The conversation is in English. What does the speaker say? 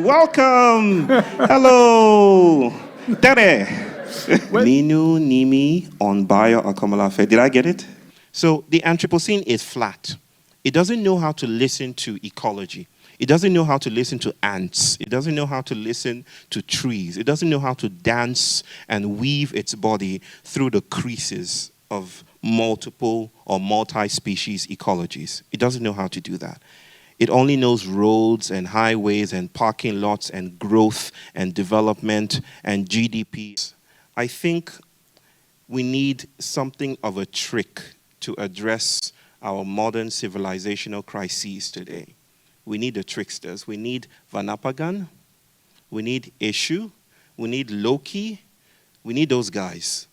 Welcome. Hello. Tere. Ninu Nimi on Bayo Akomolafe. Did I get it? So the Anthropocene is flat. It doesn't know how to listen to ecology. It doesn't know how to listen to ants. It doesn't know how to listen to trees. It doesn't know how to dance and weave its body through the creases of multiple or multi-species ecologies. It doesn't know how to do that. It only knows roads and highways and parking lots and growth and development and GDP. I think we need something of a trick to address our modern civilizational crises today. We need the tricksters. We need Vanapagan. We need Eshu. We need Loki. We need those guys.